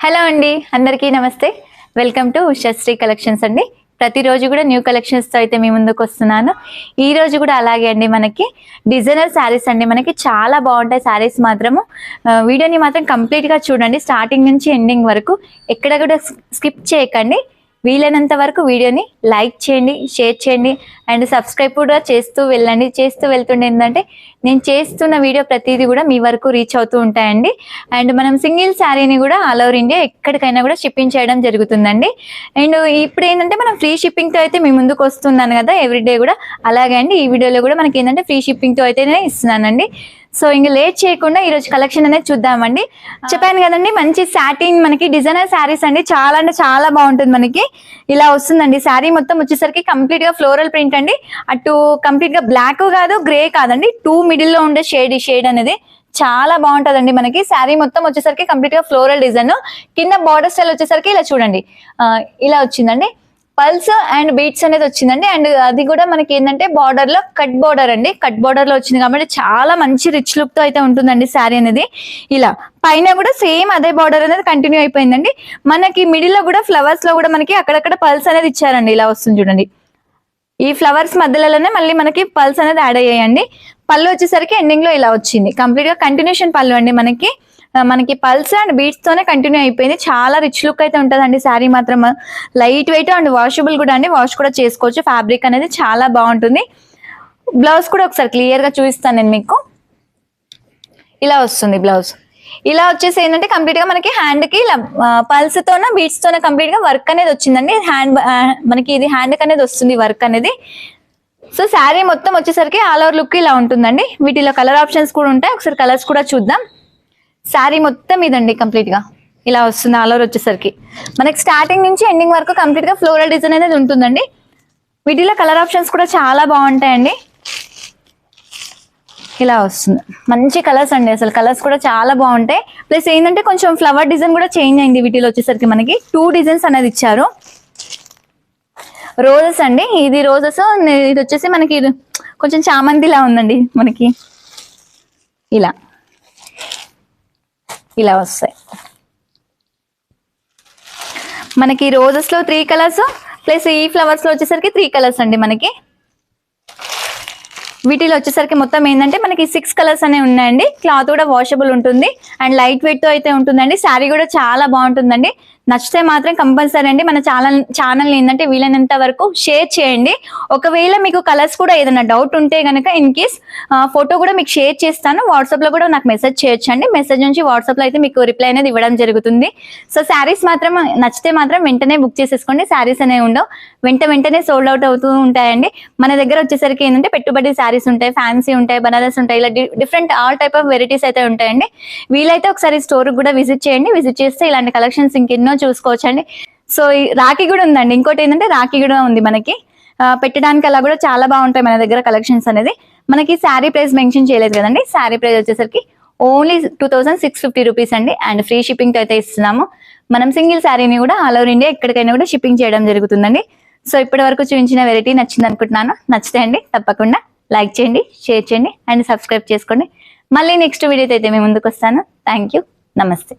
Hello అండి, అందరికీ నమస్తే. వెల్కమ్ టు ఉషశ్రీ కలెక్షన్స్ అండి. ప్రతిరోజు కూడా న్యూ కలెక్షన్స్తో అయితే మీ ముందుకు వస్తున్నాను. ఈ రోజు కూడా అలాగే అండి, మనకి డిజైనర్ శారీస్ అండి. మనకి చాలా బాగుంటాయి శారీస్ మాత్రము. వీడియోని మాత్రం కంప్లీట్గా చూడండి, స్టార్టింగ్ నుంచి ఎండింగ్ వరకు ఎక్కడ కూడా స్కిప్ చేయకండి. వీలైనంత వరకు వీడియోని లైక్ చేయండి, షేర్ చేయండి అండ్ సబ్స్క్రైబ్ కూడా చేస్తూ వెళ్ళండి. చేస్తూ వెళ్తుండే ఏంటంటే నేను చేస్తున్న వీడియో ప్రతిదీ కూడా మీ వరకు రీచ్ అవుతూ ఉంటాయండి. అండ్ మనం సింగిల్ శారీని కూడా ఆల్ ఓవర్ ఇండియా ఎక్కడికైనా కూడా షిప్పింగ్ చేయడం జరుగుతుందండి. అండ్ ఇప్పుడు ఏంటంటే మనం ఫ్రీ షిప్పింగ్తో అయితే మీ ముందుకు వస్తున్నాను కదా ఎవ్రీడే కూడా. అలాగే అండి, ఈ వీడియోలో కూడా మనకి ఏంటంటే ఫ్రీ షిప్పింగ్తో అయితేనే ఇస్తున్నానండి. సో ఇంకా లేట్ చేయకుండా ఈరోజు కలెక్షన్ అనేది చూద్దామండి. చెప్పాను కదండి, మంచి సాటిన్ మనకి డిజైనర్ శారీస్ అండి. చాలా అంటే చాలా బాగుంటుంది. మనకి ఇలా వస్తుందండి శారీ మొత్తం వచ్చేసరికి కంప్లీట్ గా ఫ్లోరల్ ప్రింట్ అండి. అటు కంప్లీట్ గా బ్లాక్ కాదు, గ్రే కాదండి, టూ మిడిల్ లో ఉండే షేడ్ అనేది చాలా బాగుంటదండి. మనకి శారీ మొత్తం వచ్చేసరికి కంప్లీట్ గా ఫ్లోరల్ డిజైన్. కింద బార్డర్ స్టైల్ వచ్చేసరికి ఇలా చూడండి, ఇలా వచ్చిందండి. పల్స్ అండ్ బీట్స్ అనేది వచ్చిందండి. అండ్ అది కూడా మనకి ఏంటంటే బార్డర్ లో కట్ బార్డర్ అండి, కట్ బార్డర్ లో వచ్చింది కాబట్టి చాలా మంచి రిచ్ లుక్ తో అయితే ఉంటుందండి శారీ అనేది. ఇలా పైన కూడా సేమ్ అదే బార్డర్ అనేది కంటిన్యూ అయిపోయిందండి. మనకి మిడిల్ లో కూడా ఫ్లవర్స్ లో కూడా మనకి అక్కడక్కడ పల్స్ అనేది ఇచ్చారండి. ఇలా వస్తుంది చూడండి, ఈ ఫ్లవర్స్ మధ్యలోనే మళ్ళీ మనకి పల్స్ అనేది యాడ్ అయ్యాయండి. పళ్ళు వచ్చేసరికి ఎండింగ్ లో ఇలా వచ్చింది. కంప్లీట్ గా కంటిన్యూషన్ పళ్ళు అండి. మనకి పల్స్ అండ్ బీట్స్ తోనే కంటిన్యూ అయిపోయింది. చాలా రిచ్ లుక్ అయితే ఉంటుందండి శారీ మాత్రం. లైట్ వెయిట్ అండ్ వాషబుల్ కూడా అండి, వాష్ కూడా చేసుకోవచ్చు. ఫ్యాబ్రిక్ అనేది చాలా బాగుంటుంది. బ్లౌజ్ కూడా ఒకసారి క్లియర్ గా చూపిస్తాను నేను మీకు. ఇలా వస్తుంది బ్లౌజ్. ఇలా వచ్చేసి ఏంటంటే కంప్లీట్ గా మనకి హ్యాండ్ కి ఇలా పల్స్ తోన బీట్స్ తోనే కంప్లీట్ గా వర్క్ అనేది వచ్చిందండి. మనకి ఇది హ్యాండ్ కి అనేది వస్తుంది వర్క్ అనేది. సో శారీ మొత్తం వచ్చేసరికి ఆల్ ఓవర్ లుక్ ఇలా ఉంటుందండి. వీటిలో కలర్ ఆప్షన్స్ కూడా ఉంటాయి, ఒకసారి కలర్స్ కూడా చూద్దాం. శారీ మొత్తం ఇదండి, కంప్లీట్ గా ఇలా వస్తుంది. ఆల్ ఓవర్ వచ్చేసరికి మనకి స్టార్టింగ్ నుంచి ఎండింగ్ వరకు కంప్లీట్ గా ఫ్లోరల్ డిజైన్ అనేది ఉంటుందండి. వీటిలో కలర్ ఆప్షన్స్ కూడా చాలా బాగుంటాయండి. ఇలా వస్తుంది, మంచి కలర్స్ అండి. అసలు కలర్స్ కూడా చాలా బాగుంటాయి. ప్లస్ ఏంటంటే కొంచెం ఫ్లవర్ డిజైన్ కూడా చేంజ్ అయింది. వీటిలో వచ్చేసరికి మనకి 2 డిజైన్స్ అనేది ఇచ్చారు. రోజెస్ అండి, ఇది రోజెస్. ఇది వచ్చేసి మనకి కొంచెం చామంతిలా ఉందండి. మనకి ఇలా వస్తాయి. మనకి రోజెస్ లో 3 కలర్స్ ప్లస్ ఈ ఫ్లవర్స్ లో వచ్చేసరికి 3 కలర్స్ అండి. మనకి వీటిలో వచ్చేసరికి మొత్తం ఏంటంటే మనకి 6 కలర్స్ అనేవి ఉన్నాయండి. క్లాత్ కూడా వాషబుల్ ఉంటుంది అండ్ లైట్ వెయిట్ తో అయితే ఉంటుందండి. శారీ కూడా చాలా బాగుంటుందండి. నచ్చితే మాత్రం కంపల్సరీ అండి మన ఛానల్ ఏంటంటే వీలైనంత వరకు షేర్ చేయండి. ఒకవేళ మీకు కలర్స్ కూడా ఏదైనా డౌట్ ఉంటే కనుక ఇన్ కేస్ ఫోటో కూడా మీకు షేర్ చేస్తాను. వాట్సాప్ లో కూడా నాకు మెసేజ్ చేయొచ్చండి. మెసేజ్ నుంచి వాట్సాప్ లో అయితే మీకు రిప్లై అనేది ఇవ్వడం జరుగుతుంది. సో శారీస్ మాత్రం నచ్చితే మాత్రం వెంటనే బుక్ చేసేసుకోండి. శారీస్ అనేవి ఉండవు, వెంటనే సోల్డ్ అవుట్ అవుతూ ఉంటాయండి. మన దగ్గర వచ్చేసరికి ఏంటంటే పెట్టుబడి శారీస్ ఉంటాయి, ఫ్యాన్సీ ఉంటాయి, బనారస్ ఉంటాయి, ఇలా different all type of varieties అయితే ఉంటాయండి. వీలైతే ఒకసారి స్టోర్ కూడా విజిట్ చేయండి. విజిట్ చేస్తే ఇలాంటి కలెక్షన్స్ ఇంకెన్నో చూసుకోవచ్చండి. సో రాఖీ కూడా ఉందండి. ఇంకోటి ఏంటంటే రాఖీ కూడా ఉంది మనకి. పెట్టడానికి అలా కూడా చాలా బాగుంటాయి మన దగ్గర కలెక్షన్స్ అనేది. మనకి శారీ ప్రైస్ మెన్షన్ చేయలేదు కదండి. శారీ ప్రైస్ వచ్చేసరికి ఓన్లీ 2650 రూపీస్ అండి. అండ్ ఫ్రీ షిప్పింగ్ తో అయితే ఇస్తున్నాము. మనం సింగిల్ శారీని కూడా ఆల్ ఓవర్ ఇండియా ఎక్కడికైనా కూడా షిప్పింగ్ చేయడం జరుగుతుందండి. సో ఇప్పటి వరకు చూపించిన వెరైటీ నచ్చింది అనుకుంటున్నాను. నచ్చితే అండి తప్పకుండా లైక్ చేయండి, షేర్ చేయండి అండ్ సబ్స్క్రైబ్ చేసుకోండి. మళ్ళీ నెక్స్ట్ వీడియోతో అయితే మేము ముందుకు వస్తాను. థ్యాంక్ యూ, నమస్తే.